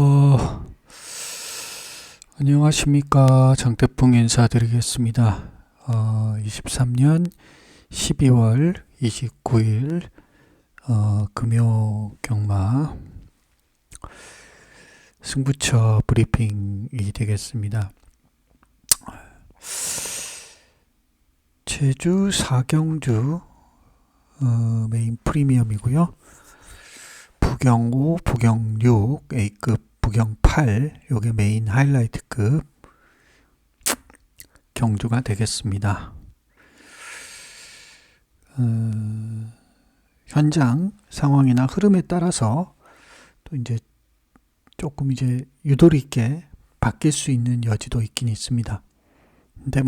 어, 안녕하십니까. 장태풍 인사드리겠습니다. 23년 12월 29일, 금요 경마 승부처 브리핑이 되겠습니다. 제주 4경주, 메인 프리미엄이고요. 부경 5, 부경 6, A급, 부경 8, 요게 메인 하이라이트급 경주가 되겠습니다. 현장 상황이나 흐름에 따라서 또 이제 조금 이제 유도리 있게 바뀔 수 있는 여지도 있긴 있습니다. 근데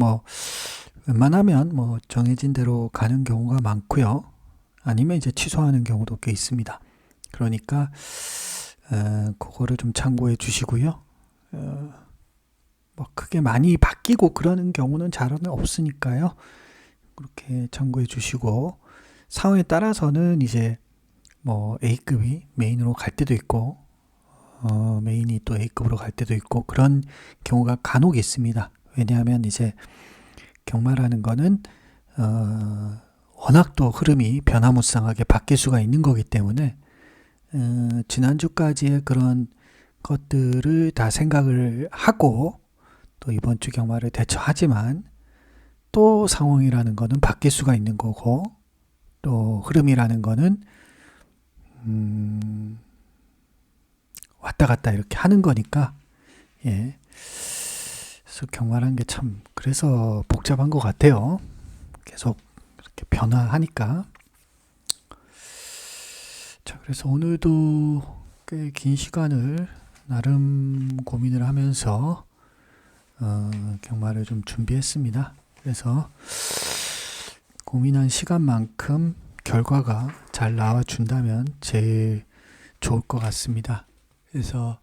웬만하면 정해진 대로 가는 경우가 많고요. 아니면 이제 취소하는 경우도 꽤 있습니다. 그러니까 그거를 좀 참고해 주시고요. 크게 많이 바뀌고 그러는 경우는 잘은 없으니까요. 그렇게 참고해 주시고, 상황에 따라서는 이제 A급이 메인으로 갈 때도 있고, 메인이 또 A급으로 갈 때도 있고, 그런 경우가 간혹 있습니다. 왜냐하면 이제 경마라는 거는 워낙 또 흐름이 변화무쌍하게 바뀔 수가 있는 거기 때문에 지난주까지의 그런 것들을 다 생각을 하고 또 이번 주 경마를 대처하지만, 또 상황이라는 거는 바뀔 수가 있는 거고, 또 흐름이라는 거는 왔다 갔다 이렇게 하는 거니까, 예. 그래서 경마라는 게 참 그래서 복잡한 것 같아요. 계속 이렇게 변화하니까. 자, 그래서 오늘도 꽤 긴 시간을 나름 고민을 하면서 경마를 좀 준비했습니다. 그래서 고민한 시간만큼 결과가 잘 나와준다면 제일 좋을 것 같습니다. 그래서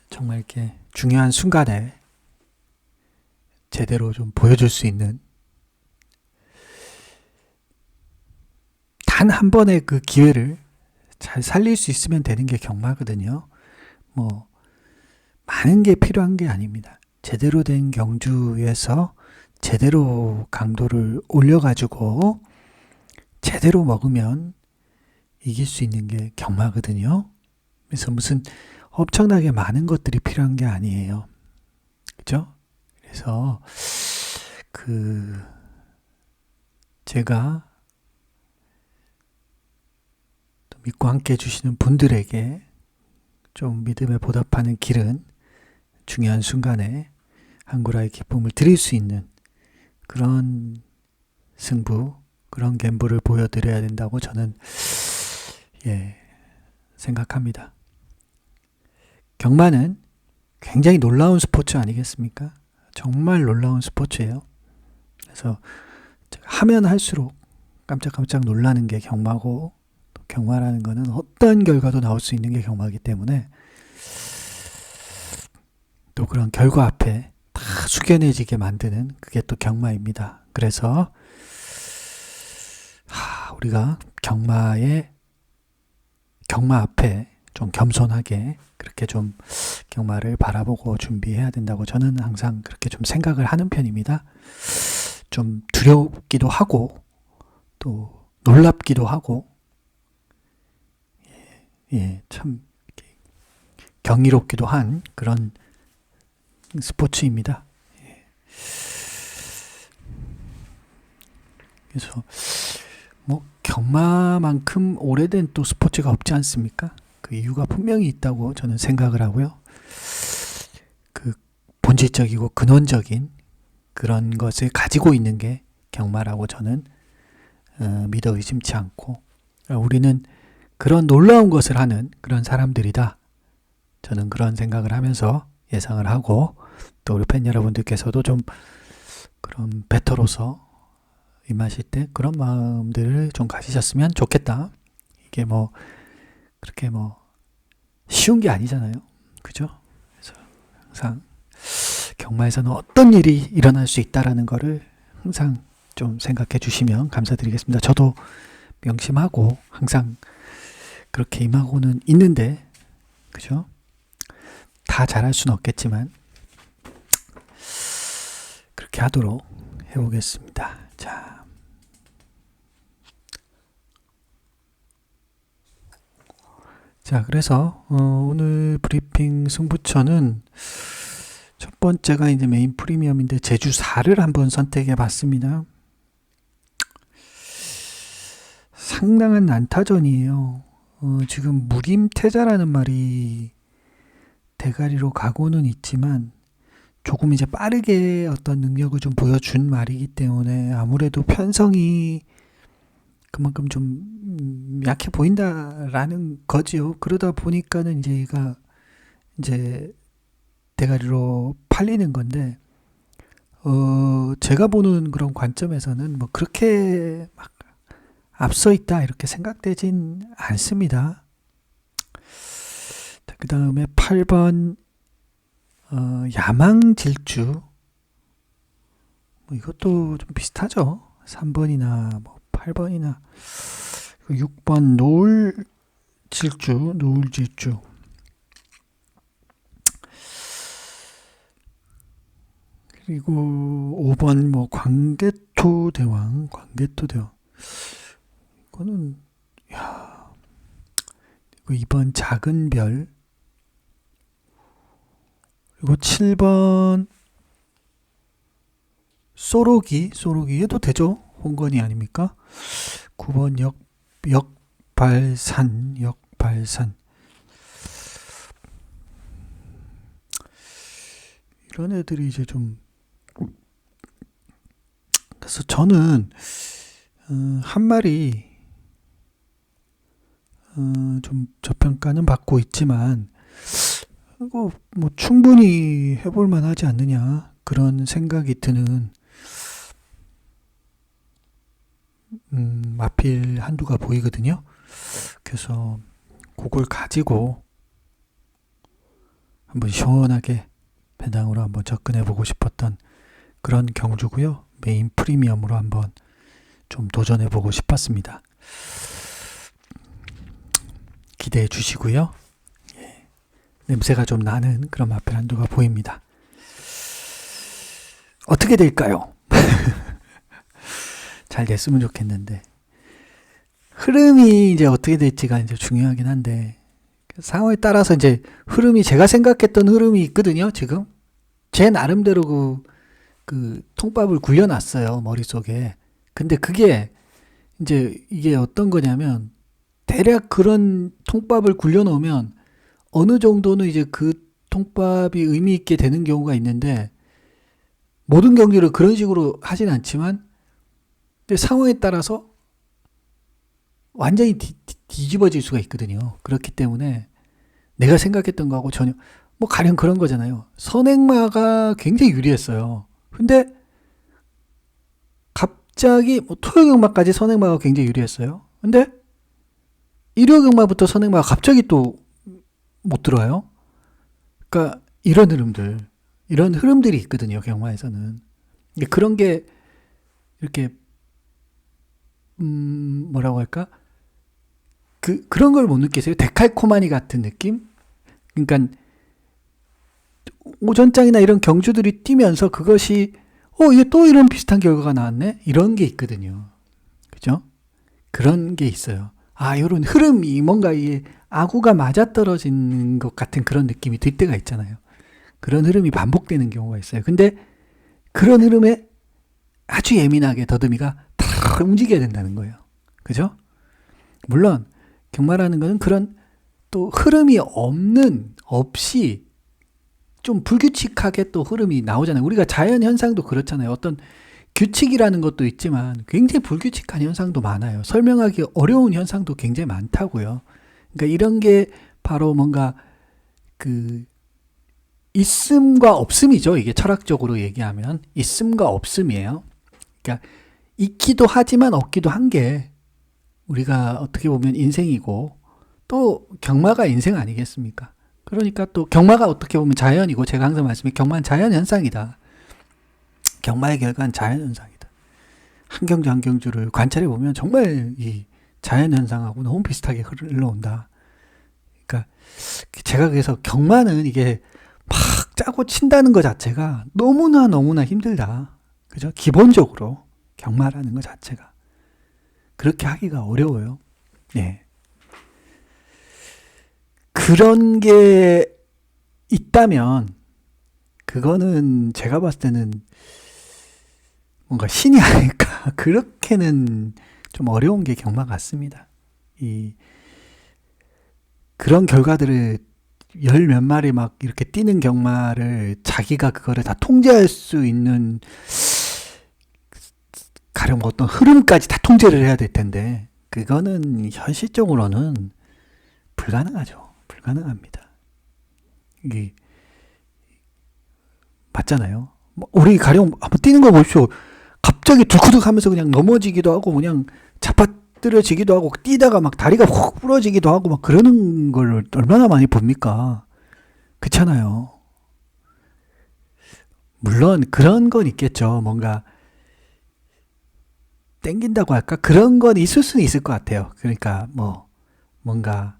정말 이렇게 중요한 순간에 제대로 좀 보여줄 수 있는, 단 한 번의 그 기회를 잘 살릴 수 있으면 되는 게 경마거든요. 많은 게 필요한 게 아닙니다. 제대로 된 경주에서 제대로 강도를 올려가지고 제대로 먹으면 이길 수 있는 게 경마거든요. 그래서 무슨 엄청나게 많은 것들이 필요한 게 아니에요. 그죠? 그래서 제가 믿고 함께 해주시는 분들에게 좀 믿음에 보답하는 길은 중요한 순간에 한구라의 기쁨을 드릴 수 있는 그런 승부, 그런 갬블을 보여드려야 된다고 저는 생각합니다. 경마는 굉장히 놀라운 스포츠 아니겠습니까? 정말 놀라운 스포츠예요. 그래서 하면 할수록 깜짝깜짝 놀라는 게 경마고, 경마라는 거는 어떤 결과도 나올 수 있는 게 경마이기 때문에, 또 그런 결과 앞에 다 숙연해지게 만드는 그게 또 경마입니다. 그래서 우리가 경마 앞에 좀 겸손하게 그렇게 좀 경마를 바라보고 준비해야 된다고 저는 항상 그렇게 좀 생각을 하는 편입니다. 좀 두렵기도 하고 또 놀랍기도 하고, 참 경이롭기도 한 그런 스포츠입니다. 그래서 경마만큼 오래된 또 스포츠가 없지 않습니까? 그 이유가 분명히 있다고 저는 생각을 하고요. 그 본질적이고 근원적인 그런 것을 가지고 있는 게 경마라고 저는 믿어 의심치 않고, 우리는 그런 놀라운 것을 하는 그런 사람들이다, 저는 그런 생각을 하면서 예상을 하고, 또 우리 팬 여러분들께서도 좀 그런 베터로서 임하실 때 그런 마음들을 좀 가지셨으면 좋겠다. 이게 그렇게 쉬운 게 아니잖아요. 그죠? 그래서 항상 경마에서는 어떤 일이 일어날 수 있다라는 거를 항상 좀 생각해 주시면 감사드리겠습니다. 저도 명심하고 항상 그렇게 임하고는 있는데, 그죠? 다 잘할 수는 없겠지만 그렇게 하도록 해보겠습니다. 자, 그래서 오늘 브리핑 승부처는 첫 번째가 이제 메인 프리미엄인데 제주 4를 한번 선택해 봤습니다. 상당한 난타전이에요. 지금 무림태자라는 말이 대가리로 가고는 있지만 조금 이제 빠르게 어떤 능력을 좀 보여준 말이기 때문에 아무래도 편성이 그만큼 좀 약해 보인다라는 거지요. 그러다 보니까는 이제 얘가 이제 대가리로 팔리는 건데, 제가 보는 그런 관점에서는 뭐 그렇게 막 앞서 있다 이렇게 생각되진 않습니다. 그 다음에 8번 야망질주, 뭐 이것도 좀 비슷하죠. 3번이나 뭐 8번이나 6번 노을질주. 그리고 5번 뭐 광개토대왕. 이거는 그리고 2번 작은 별. 그리고 7번 쏘로기. 얘도 되죠. 홍건이 아닙니까? 9번 역발산. 이런 애들이 이제 좀, 그래서 저는 한 마리 좀 저평가는 받고 있지만 이거 뭐 충분히 해볼 만하지 않느냐 그런 생각이 드는 마필 한두가 보이거든요. 그래서 그걸 가지고 한번 시원하게 배당으로 한번 접근해 보고 싶었던 그런 경주고요. 메인 프리미엄으로 한번 좀 도전해 보고 싶었습니다. 기대해 주시고요. 냄새가 좀 나는 그런 마필 한두가 보입니다. 어떻게 될까요? 잘 됐으면 좋겠는데, 흐름이 이제 어떻게 될지가 이제 중요하긴 한데, 상황에 따라서 이제 흐름이, 제가 생각했던 흐름이 있거든요. 지금 제 나름대로 그 통밥을 굴려놨어요, 머릿속에. 근데 그게 이제 이게 어떤 거냐면, 대략 그런 통밥을 굴려놓으면 어느 정도는 이제 그 통밥이 의미 있게 되는 경우가 있는데, 모든 경기를 그런 식으로 하진 않지만, 근데 상황에 따라서 완전히 뒤집어질 수가 있거든요. 그렇기 때문에 내가 생각했던 거하고 전혀, 뭐 가령 그런 거잖아요. 선행마가 굉장히 유리했어요. 근데 갑자기 뭐 토요경마까지 선행마가 굉장히 유리했어요. 근데 일요경마부터 선행마가 갑자기 또 못 들어와요. 그러니까 이런 흐름들이 있거든요. 경마에서는. 그런 게 이렇게 뭐라고 할까? 그런 걸 못 느끼세요? 데칼코마니 같은 느낌? 그러니까 오전장이나 이런 경주들이 뛰면서 그것이 이게 또 이런 비슷한 결과가 나왔네? 이런 게 있거든요. 그죠? 그런 게 있어요. 이런 흐름이 뭔가 이 아구가 맞아떨어지는 것 같은 그런 느낌이 들 때가 있잖아요. 그런 흐름이 반복되는 경우가 있어요. 근데 그런 흐름에 아주 예민하게 더듬이가 다 움직여야 된다는 거예요. 그죠? 물론 경마라는 거는 그런 또 흐름이 없이 좀 불규칙하게 또 흐름이 나오잖아요. 우리가 자연 현상도 그렇잖아요. 어떤 규칙이라는 것도 있지만 굉장히 불규칙한 현상도 많아요. 설명하기 어려운 현상도 굉장히 많다고요. 그러니까 이런 게 바로 뭔가 그 있음과 없음이죠. 이게 철학적으로 얘기하면 있음과 없음이에요. 그러니까 있기도 하지만 없기도 한 게 우리가 어떻게 보면 인생이고, 또 경마가 인생 아니겠습니까? 그러니까 또 경마가 어떻게 보면 자연이고, 제가 항상 말씀해 경마는 자연 현상이다. 경마의 결과는 자연 현상이다. 한 경주 한 경주를 관찰해 보면 정말 이 자연현상하고 너무 비슷하게 흘러온다. 그러니까 제가 그래서 경마는 이게 막 짜고 친다는 것 자체가 너무나 힘들다. 그죠? 기본적으로 경마라는 것 자체가 그렇게 하기가 어려워요. 네. 그런 게 있다면 그거는 제가 봤을 때는 뭔가 신이 아닐까. 그렇게는 좀 어려운 게 경마 같습니다. 그런 결과들을 열 몇 마리 막 이렇게 뛰는 경마를 자기가 그거를 다 통제할 수 있는 가령 어떤 흐름까지 다 통제를 해야 될 텐데 그거는 현실적으로는 불가능하죠. 불가능합니다. 이게 맞잖아요. 우리 가령 한번 뛰는 거 보십시오. 갑자기 두쿠둑 하면서 그냥 넘어지기도 하고 그냥 자빠뜨려지기도 하고 뛰다가 막 다리가 훅 부러지기도 하고 막 그러는 걸 얼마나 많이 봅니까? 그렇잖아요. 물론 그런 건 있겠죠. 뭔가 땡긴다고 할까? 그런 건 있을 수는 있을 것 같아요. 그러니까 뭐 뭔가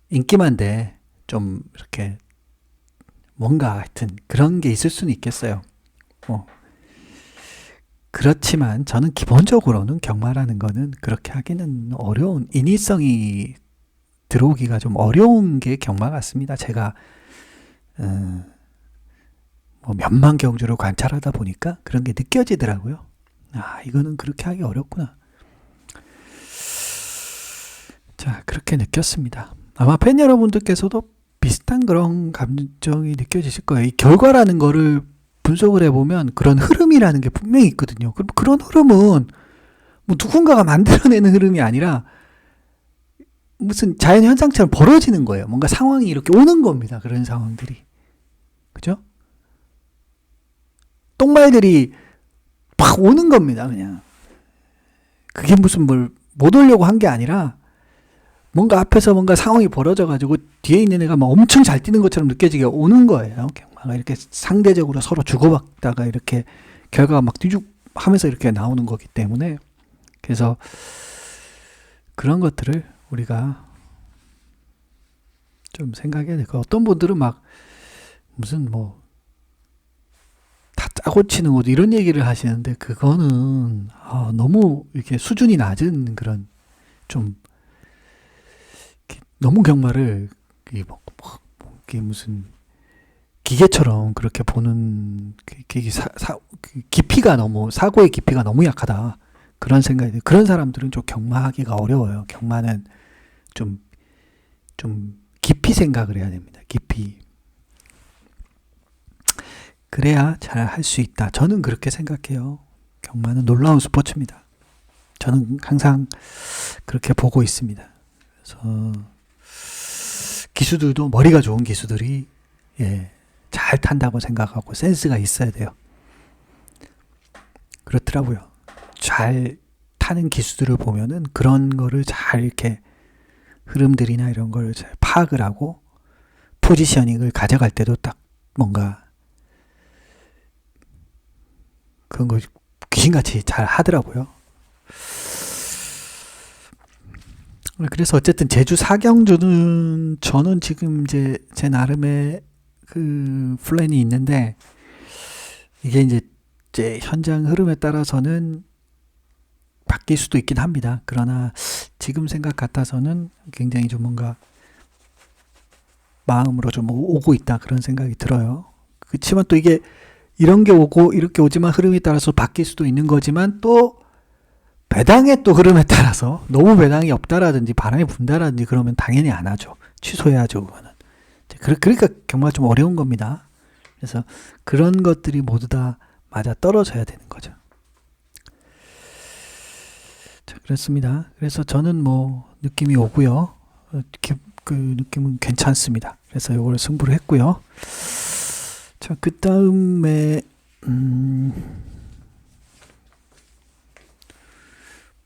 인기만데 좀 이렇게 뭔가 하여튼 그런 게 있을 수는 있겠어요. 그렇지만 저는 기본적으로는 경마라는 거는 그렇게 하기는 어려운 인위성이 들어오기가 좀 어려운 게 경마 같습니다. 제가 뭐 몇만 경주를 관찰하다 보니까 그런 게 느껴지더라고요. 이거는 그렇게 하기 어렵구나. 자, 그렇게 느꼈습니다. 아마 팬 여러분들께서도 비슷한 그런 감정이 느껴지실 거예요. 이 결과라는 거를 분석을 해보면 그런 흐름이라는 게 분명히 있거든요. 그럼 그런 흐름은 뭐 누군가가 만들어내는 흐름이 아니라 무슨 자연 현상처럼 벌어지는 거예요. 뭔가 상황이 이렇게 오는 겁니다. 그런 상황들이. 그죠? 똥말들이 막 오는 겁니다. 그냥. 그게 무슨 뭘 못 오려고 한 게 아니라 뭔가 앞에서 뭔가 상황이 벌어져가지고 뒤에 있는 애가 막 엄청 잘 뛰는 것처럼 느껴지게 오는 거예요. 경마가 이렇게 상대적으로 서로 주고받다가 이렇게 결과가 막 뒤죽 하면서 이렇게 나오는 거기 때문에 그래서 그런 것들을 우리가 좀 생각해야 될 거예요. 어떤 분들은 막 무슨 뭐 다 짜고 치는 것 이런 얘기를 하시는데 그거는 너무 이렇게 수준이 낮은 그런 좀 너무 경마를 이게 무슨 기계처럼 그렇게 보는 깊이가 너무 사고의 깊이가 너무 약하다 그런 생각이 들어요. 그런 사람들은 좀 경마하기가 어려워요. 경마는 좀 깊이 생각을 해야 됩니다. 깊이 그래야 잘 할 수 있다. 저는 그렇게 생각해요. 경마는 놀라운 스포츠입니다. 저는 항상 그렇게 보고 있습니다. 그래서 기수들도 머리가 좋은 기수들이 잘 탄다고 생각하고 센스가 있어야 돼요. 그렇더라고요. 잘 타는 기수들을 보면은 그런 거를 잘 이렇게 흐름들이나 이런 걸 잘 파악을 하고 포지셔닝을 가져갈 때도 딱 뭔가 그런 걸 귀신같이 잘 하더라고요. 그래서 어쨌든 제주 사경주는 저는 지금 이제 제 나름의 그 플랜이 있는데 이게 이제 제 현장 흐름에 따라서는 바뀔 수도 있긴 합니다. 그러나 지금 생각 같아서는 굉장히 좀 뭔가 마음으로 좀 오고 있다 그런 생각이 들어요. 그렇지만 또 이게 이런 게 오고 이렇게 오지만 흐름에 따라서 바뀔 수도 있는 거지만 또 배당의 또 흐름에 따라서 너무 배당이 없다라든지 바람이 분다라든지 그러면 당연히 안 하죠. 취소해야죠. 그거는. 그러니까 경마가 좀 어려운 겁니다. 그래서 그런 것들이 모두 다 맞아 떨어져야 되는 거죠. 자, 그렇습니다. 그래서 저는 뭐 느낌이 오고요. 그 느낌은 괜찮습니다. 그래서 이걸 승부를 했고요. 자, 그 다음에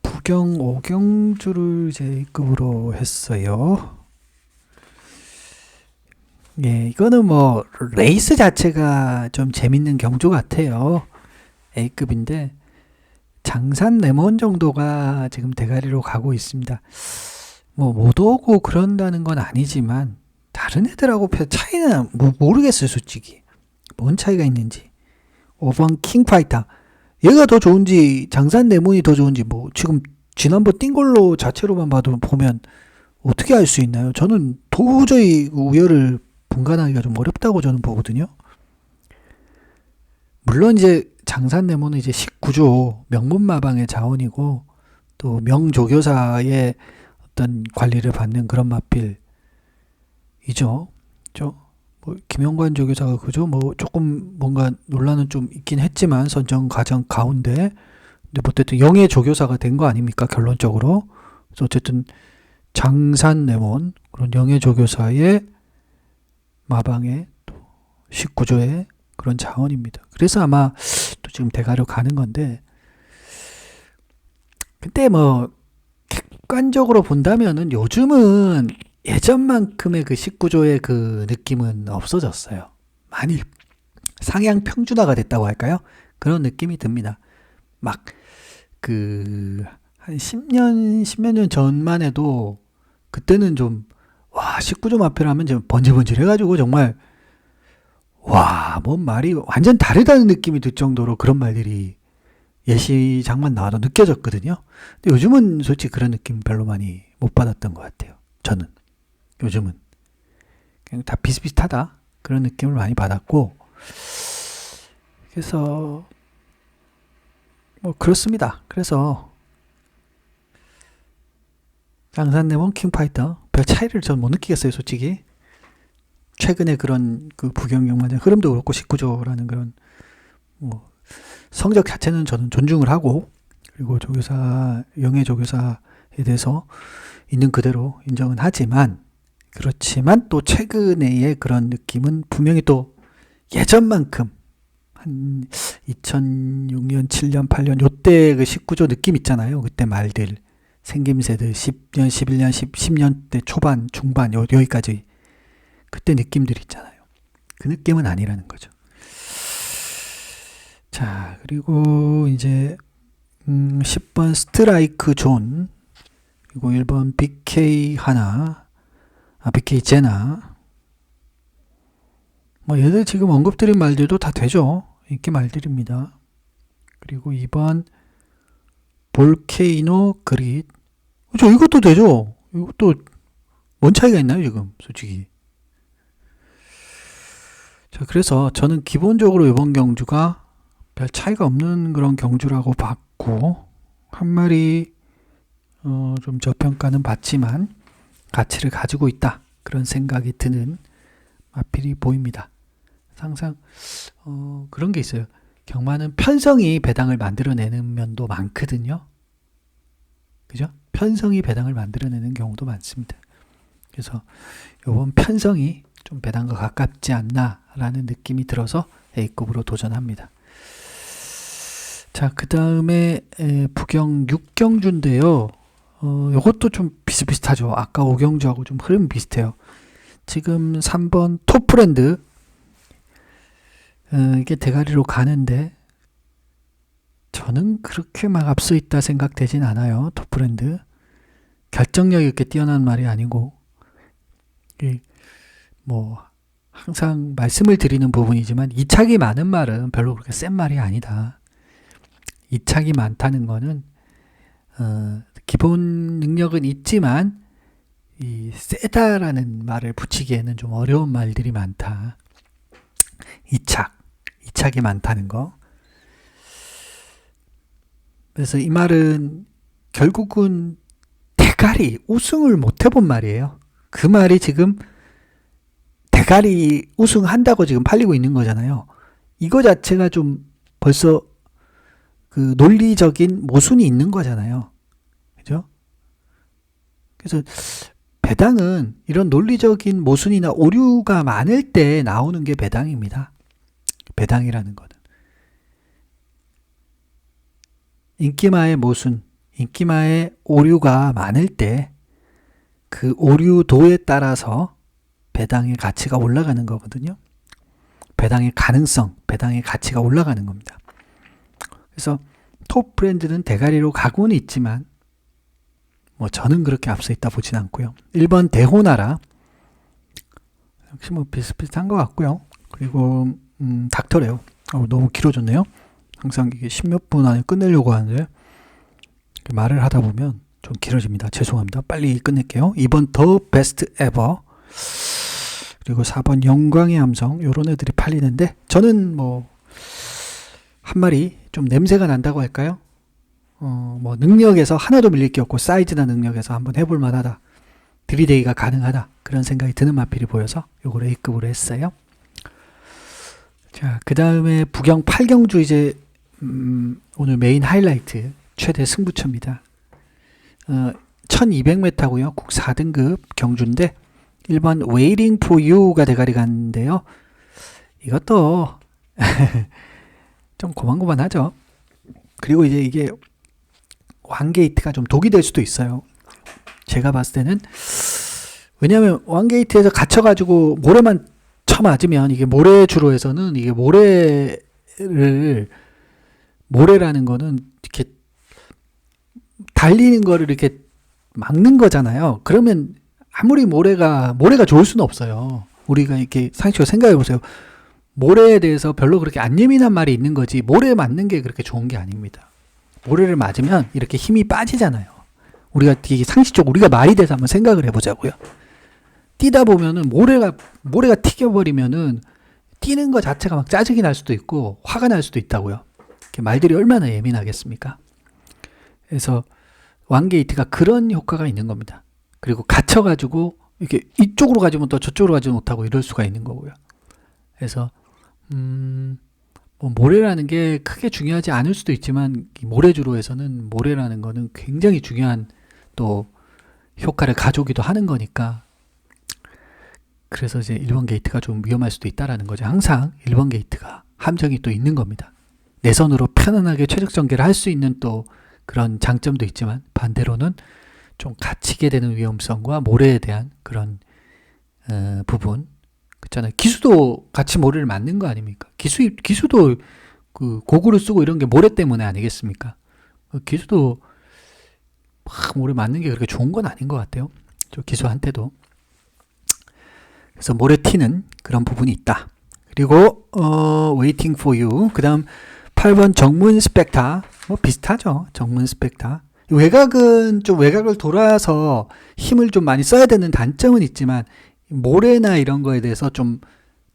부경 5경주를 이제 A급으로 했어요. 예, 이거는 뭐 레이스 자체가 좀 재밌는 경주 같아요. A급인데 장산 레몬 정도가 지금 대가리로 가고 있습니다. 뭐 못 오고 그런다는 건 아니지만 다른 애들하고 차이는 모르겠어요, 솔직히. 뭔 차이가 있는지. 5번 킹파이터. 얘가 더 좋은지 장산 레몬이 더 좋은지 뭐 지금 지난번 뛴 걸로 자체로만 봐도 보면 어떻게 알 수 있나요? 저는 도저히 우열을 분간하기가 좀 어렵다고 저는 보거든요. 물론 이제 장산 레몬은 이제 19조 명문마방의 자원이고 또 명조교사의 어떤 관리를 받는 그런 마필이죠. 뭐 김영관 조교사가 그죠? 뭐 조금 뭔가 논란은 좀 있긴 했지만 선정 과정 가운데 근데 어쨌든 영예 조교사가 된 거 아닙니까? 결론적으로. 그래서 어쨌든 장산 레몬 그런 영예 조교사의 마방의 또 19조의 그런 자원입니다. 그래서 아마 또 지금 대가로 가는 건데 근데 뭐 객관적으로 본다면은 요즘은 예전만큼의 그 19조의 그 느낌은 없어졌어요. 많이 상향 평준화가 됐다고 할까요? 그런 느낌이 듭니다. 막 한 10몇 년 전만 해도 그때는 좀 와 19조 마필하면 좀 번질번질해가지고 정말 와 뭔 말이 완전 다르다는 느낌이 들 정도로 그런 말들이 예시장만 나와도 느껴졌거든요. 근데 요즘은 솔직히 그런 느낌 별로 많이 못 받았던 것 같아요. 저는 요즘은 그냥 다 비슷비슷하다 그런 느낌을 많이 받았고 그래서 뭐 그렇습니다. 그래서 장산레몬 킹파이터 별 차이를 전 못 느끼겠어요, 솔직히. 최근에 그런 그 부경영만의 흐름도 그렇고 19조라는 그런 뭐 성적 자체는 저는 존중을 하고 그리고 조교사 영예 조교사에 대해서 있는 그대로 인정은 하지만 그렇지만 또 최근의 그런 느낌은 분명히 또 예전만큼 한 2006년, 7년, 8년 요때 그 19조 느낌 있잖아요. 그때 말들 생김새들 10년, 11년, 10년대 초반, 중반 여기까지 그때 느낌들 있잖아요. 그 느낌은 아니라는 거죠. 자, 그리고 이제 10번 스트라이크 존 그리고 1번 BK 하나 BK 제나 뭐 얘들 지금 언급드린 말들도 다 되죠. 인기 말들입니다. 그리고 2번 볼케이노 그릿 이것도 되죠. 이것도 뭔 차이가 있나요 지금 솔직히. 자 그래서 저는 기본적으로 이번 경주가 별 차이가 없는 그런 경주라고 봤고 한 마리 좀 저평가는 받지만 가치를 가지고 있다 그런 생각이 드는 마필이 보입니다. 항상 그런 게 있어요. 경마는 편성이 배당을 만들어내는 면도 많거든요. 그죠? 편성이 배당을 만들어내는 경우도 많습니다. 그래서 이번 편성이 좀 배당과 가깝지 않나라는 느낌이 들어서 A급으로 도전합니다. 자, 그 다음에 부경 6경주인데요. 이것도 좀 비슷비슷하죠. 아까 5경주하고 좀 흐름 비슷해요. 지금 3번 톱브랜드 이게 대가리로 가는데 저는 그렇게 막 앞서 있다 생각되진 않아요. 톱브랜드 결정력이 이렇게 뛰어난 말이 아니고 뭐 항상 말씀을 드리는 부분이지만 이착이 많은 말은 별로 그렇게 센 말이 아니다. 이착이 많다는 거는 기본 능력은 있지만 이 세다라는 말을 붙이기에는 좀 어려운 말들이 많다. 이착이 많다는 거. 그래서 이 말은 결국은 대가리 우승을 못 해본 말이에요. 그 말이 지금 대가리 우승한다고 지금 팔리고 있는 거잖아요. 이거 자체가 좀 벌써 그 논리적인 모순이 있는 거잖아요. 그죠? 그래서 배당은 이런 논리적인 모순이나 오류가 많을 때 나오는 게 배당입니다. 배당이라는 거는. 인기마의 모순, 인기마의 오류가 많을 때 그 오류도에 따라서 배당의 가치가 올라가는 거거든요. 배당의 가능성, 배당의 가치가 올라가는 겁니다. 그래서 톱 브랜드는 대가리로 가고는 있지만 뭐 저는 그렇게 앞서 있다 보진 않고요. 1번 대호나라 역시 뭐 비슷비슷한 것 같고요. 그리고 닥터레오 너무 길어졌네요. 항상 이게 10몇 분 안에 끝내려고 하는데 말을 하다 보면 좀 길어집니다. 죄송합니다. 빨리 끝낼게요. 2번 더 베스트 에버 그리고 4번 영광의 함성 요런 애들이 팔리는데 저는 뭐 한 마리 좀 냄새가 난다고 할까요? 뭐 능력에서 하나도 밀릴 게 없고 사이즈나 능력에서 한번 해볼 만하다. 들이대기가 가능하다. 그런 생각이 드는 마필이 보여서 요걸 A급으로 했어요. 자, 그 다음에 부경 8경주 이제 오늘 메인 하이라이트 최대 승부처입니다. 1200m고요. 국 4등급 경주인데 1번 Waiting for You가 대가리 갔는데요. 이것도 좀 고만고만하죠. 그리고 이제 이게 왕게이트가 좀 독이 될 수도 있어요. 제가 봤을 때는 왜냐하면 왕게이트에서 갇혀가지고 모래만 쳐맞으면 이게 모래주로에서는 이게 모래라는 거는 이렇게 달리는 거를 이렇게 막는 거잖아요. 그러면 아무리 모래가 좋을 수는 없어요. 우리가 이렇게 상식적으로 생각해 보세요. 모래에 대해서 별로 그렇게 안 예민한 말이 있는 거지 모래에 맞는 게 그렇게 좋은 게 아닙니다. 모래를 맞으면 이렇게 힘이 빠지잖아요. 우리가 되게 상식적으로 우리가 말이 돼서 한번 생각을 해보자고요. 뛰다 보면은 모래가 튀겨버리면은 뛰는 거 자체가 막 짜증이 날 수도 있고 화가 날 수도 있다고요. 말들이 얼마나 예민하겠습니까? 그래서 왕게이트가 그런 효과가 있는 겁니다. 그리고 갇혀가지고 이렇게 이쪽으로 가지면 또 저쪽으로 가지 못하고 이럴 수가 있는 거고요. 그래서 뭐 모래라는 게 크게 중요하지 않을 수도 있지만 모래주로에서는 모래라는 거는 굉장히 중요한 또 효과를 가져오기도 하는 거니까 그래서 이제 1번 게이트가 좀 위험할 수도 있다라는 거죠. 항상 1번 게이트가 함정이 또 있는 겁니다. 내 손으로 편안하게 최적 전개를 할 수 있는 또 그런 장점도 있지만 반대로는 좀 갇히게 되는 위험성과 모래에 대한 그런 부분 그렇잖아요. 기수도 같이 모래를 맞는 거 아닙니까? 기수도 그 고구를 쓰고 이런 게 모래 때문에 아니겠습니까? 기수도 막 모래 맞는 게 그렇게 좋은 건 아닌 것 같아요. 저 기수한테도. 그래서 모래 튀는 그런 부분이 있다. 그리고 Waiting for You. 그 다음 8번 정문 스펙타. 뭐 비슷하죠. 정문 스펙타. 외곽은 좀 외곽을 돌아서 힘을 좀 많이 써야 되는 단점은 있지만 모래나 이런 거에 대해서 좀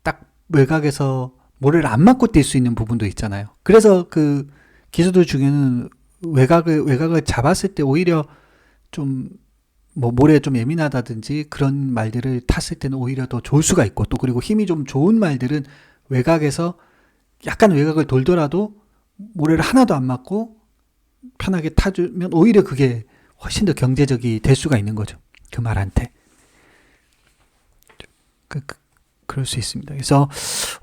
딱 외곽에서 모래를 안 맞고 뛸 수 있는 부분도 있잖아요. 그래서 그 기수들 중에는 외곽을 잡았을 때 오히려 좀 뭐 모래에 좀 예민하다든지 그런 말들을 탔을 때는 오히려 더 좋을 수가 있고 또 그리고 힘이 좀 좋은 말들은 외곽에서 약간 외곽을 돌더라도 모래를 하나도 안 맞고 편하게 타주면 오히려 그게 훨씬 더 경제적이 될 수가 있는 거죠. 그 말한테. 그럴 수 있습니다. 그래서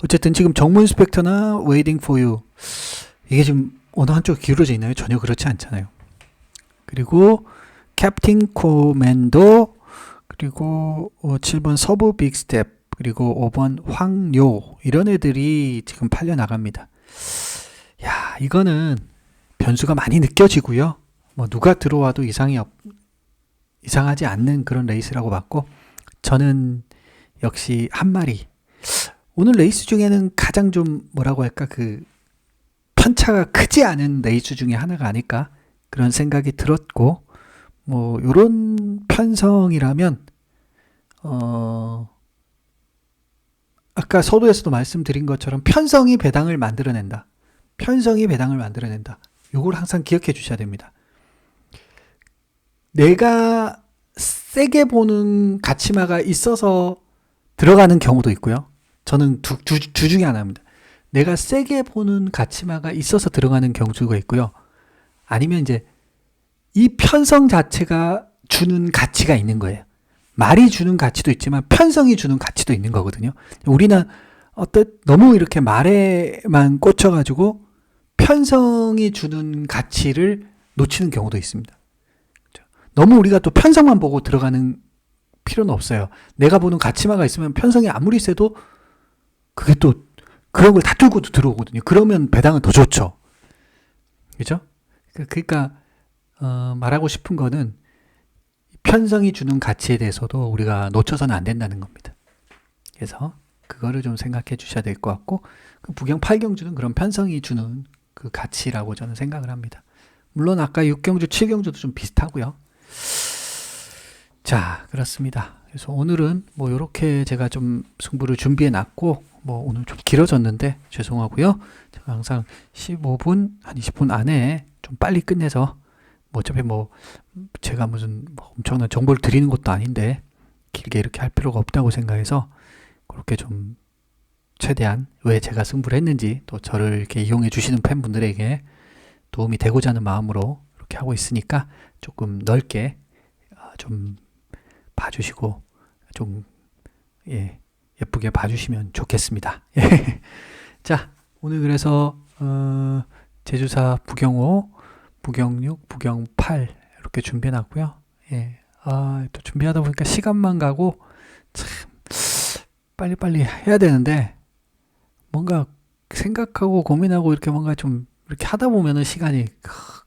어쨌든 지금 정문 스펙터나 Waiting for You 이게 지금 어느 한쪽 기울어져 있나요? 전혀 그렇지 않잖아요. 그리고 캡틴 코맨도 그리고 7번 서부 빅스텝 그리고 5번 황요 이런 애들이 지금 팔려 나갑니다. 야 이거는 변수가 많이 느껴지고요. 뭐 누가 들어와도 이상하지 않는 그런 레이스라고 봤고 저는 역시 한 마리 오늘 레이스 중에는 가장 좀 뭐라고 할까 그 편차가 크지 않은 레이스 중에 하나가 아닐까 그런 생각이 들었고 뭐 요런 편성이라면 아까 서두에서도 말씀드린 것처럼 편성이 배당을 만들어낸다. 요걸 항상 기억해 주셔야 됩니다. 내가 세게 보는 가치마가 있어서 들어가는 경우도 있고요. 저는 두 중에 하나입니다. 내가 세게 보는 가치마가 있어서 들어가는 경우가 있고요. 아니면 이제 이 편성 자체가 주는 가치가 있는 거예요. 말이 주는 가치도 있지만 편성이 주는 가치도 있는 거거든요. 우리는 너무 이렇게 말에만 꽂혀가지고 편성이 주는 가치를 놓치는 경우도 있습니다. 너무 우리가 또 편성만 보고 들어가는 필요는 없어요. 내가 보는 가치마가 있으면 편성이 아무리 세도 그게 또 그런 걸 다 뚫고 들어오거든요. 그러면 배당은 더 좋죠. 그죠? 그러니까 말하고 싶은 거는 편성이 주는 가치에 대해서도 우리가 놓쳐서는 안 된다는 겁니다. 그래서 그거를 좀 생각해 주셔야 될 것 같고, 그 부경 8경주는 그런 편성이 주는 그 가치라고 저는 생각을 합니다. 물론 아까 6경주, 7경주도 좀 비슷하고요. 자, 그렇습니다. 그래서 오늘은 뭐 이렇게 제가 좀 승부를 준비해 놨고, 뭐 오늘 좀 길어졌는데 죄송하고요. 제가 항상 15분, 한 20분 안에 좀 빨리 끝내서, 뭐 어차피 뭐 제가 무슨 뭐 엄청난 정보를 드리는 것도 아닌데 길게 이렇게 할 필요가 없다고 생각해서 그렇게 좀 최대한 왜 제가 승부를 했는지 또 저를 이렇게 이용해 주시는 팬분들에게 도움이 되고자 하는 마음으로 이렇게 하고 있으니까 조금 넓게 좀 봐주시고 좀 예쁘게 봐주시면 좋겠습니다. 자, 오늘 그래서 제주사 부경 5, 부경 6, 부경 8 이렇게 준비해 놨고요. 또 준비하다 보니까 시간만 가고 참 빨리빨리 해야 되는데 뭔가 생각하고 고민하고 이렇게 뭔가 좀 이렇게 하다 보면은 시간이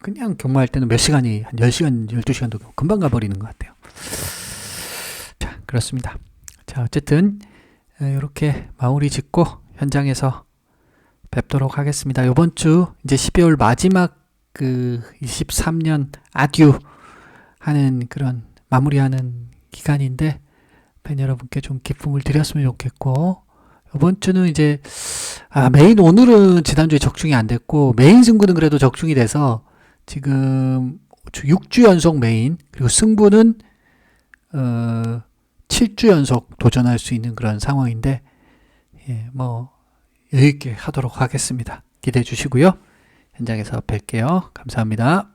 그냥 경마할 때는 몇 시간이 한 10시간, 12시간도 금방 가버리는 것 같아요. 자, 그렇습니다. 자, 어쨌든 이렇게 마무리 짓고 현장에서 뵙도록 하겠습니다. 이번 주 이제 12월 마지막 그 23년 아듀 하는 그런 마무리하는 기간인데 팬 여러분께 좀 기쁨을 드렸으면 좋겠고, 이번 주는 이제 메인 오늘은 지난주에 적중이 안 됐고 메인 승부는 그래도 적중이 돼서 지금 6주 연속 메인, 그리고 승부는 7주 연속 도전할 수 있는 그런 상황인데 뭐 여유 있게 하도록 하겠습니다. 기대해 주시고요. 현장에서 뵐게요. 감사합니다.